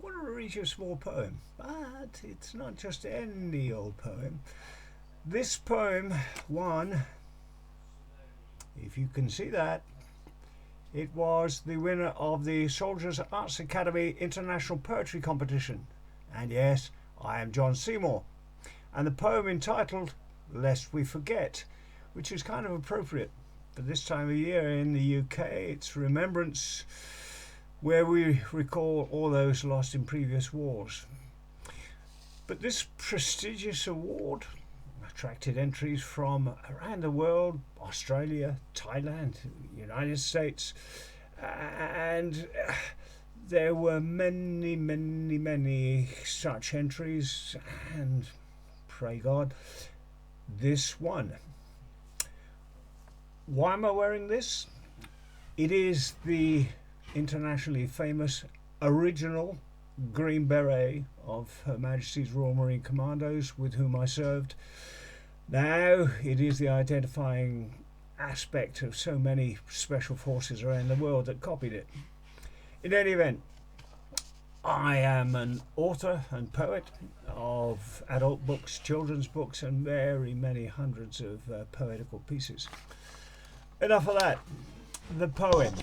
want to read you a small poem, but it's not just any old poem. This poem won, if you can see that, it was the winner of the Soldiers Arts Academy International Poetry Competition. And yes, I am John Seymour. And the poem entitled Lest We Forget, which is kind of appropriate for this time of year in the UK. It's remembrance where we recall all those lost in previous wars. But this prestigious award attracted entries from around the world: Australia, Thailand, United States, and there were many such entries, and pray God, this one. Why am I wearing this? It is the internationally famous original Green Beret of Her Majesty's Royal Marine Commandos, with whom I served. Now it is the identifying aspect of so many special forces around the world that copied it. In any event, I am an author and poet of adult books, children's books, and very many hundreds of poetical pieces. Enough of that. The poem,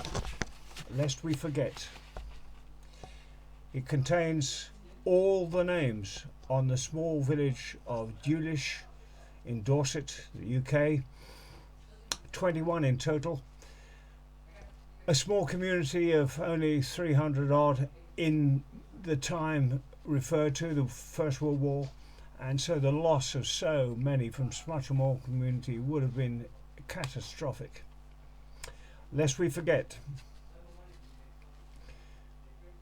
Lest We Forget. It contains all the names on the small village of Dewlish in Dorset, the UK, 21 in total. A small community of only 300 odd in the time referred to, the First World War, and so the loss of so many from such a small community would have been catastrophic. Lest we forget.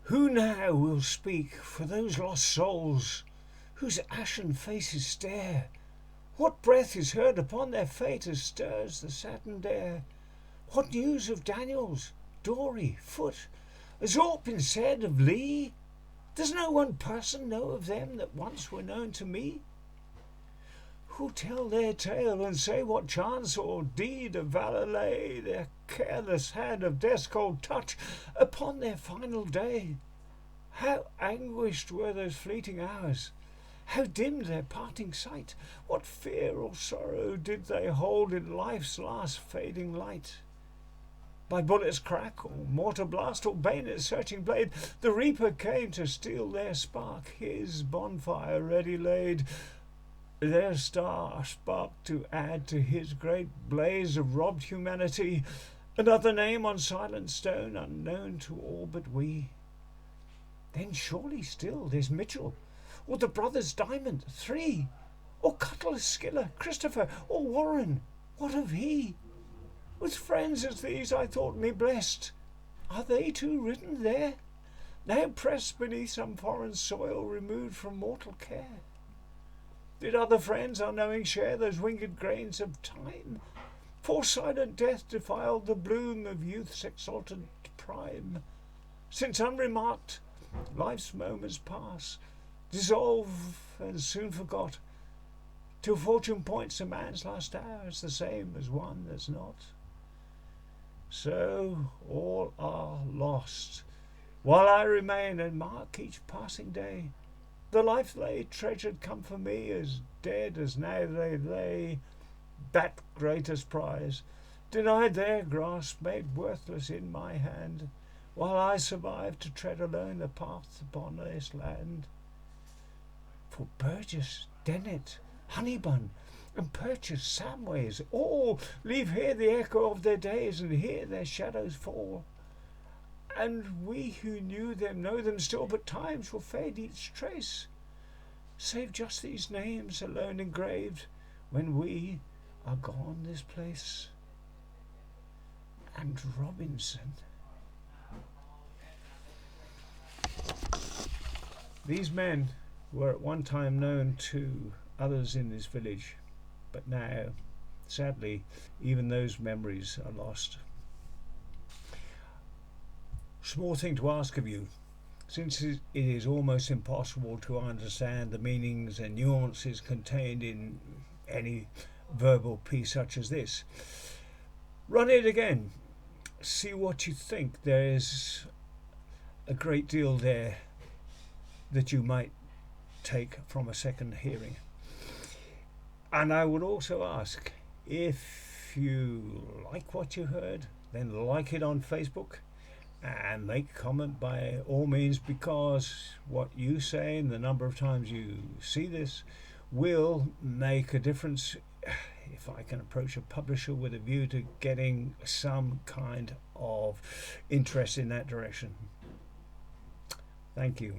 Who now will speak for those lost souls whose ashen faces stare? What breath is heard upon their fate as stirs the saddened air? What news of Daniels, Dory, Foote? Has aught been said of Lee? Does no one person know of them that once were known to me? Who tell their tale and say what chance or deed of valour lay their careless hand of death's cold touch upon their final day? How anguished were those fleeting hours! How dimmed their parting sight! What fear or sorrow did they hold in life's last fading light? By bullet's crack, or mortar blast, or bayonet's searching blade, the reaper came to steal their spark, his bonfire ready laid. Their star spark to add to his great blaze of robbed humanity, another name on silent stone, unknown to all but we. Then surely still there's Mitchell, or the brothers Diamond, 3, or Cutler, Skiller, Christopher, or Warren. What of he? With friends as these I thought me blessed. Are they too written there, now pressed beneath some foreign soil, removed from mortal care? Did other friends unknowing share those winged grains of time? For silent death defiled the bloom of youth's exalted prime. Since unremarked life's moments pass, dissolve and soon forgot, till fortune points a man's last hour as the same as one that's not. So all are lost, while I remain and mark each passing day. The life they treasured come for me as dead as now they lay, that greatest prize, denied their grasp, made worthless in my hand, while I survive to tread alone the path upon this land. For Burgess, Dennett, Honeybun, and Purchase, Samways, all leave here the echo of their days, and hear their shadows fall. And we who knew them know them still, but time shall fade each trace, save just these names alone engraved, when we are gone this place. And Robinson. These men were at one time known to others in this village, but now, sadly, even those memories are lost. Small thing to ask of you, since it is almost impossible to understand the meanings and nuances contained in any verbal piece such as this. Run it again, see what you think. There is a great deal there that you might take from a second hearing. And I would also ask, if you like what you heard, then like it on Facebook and make comment by all means, because what you say and the number of times you see this will make a difference if I can approach a publisher with a view to getting some kind of interest in that direction. Thank you.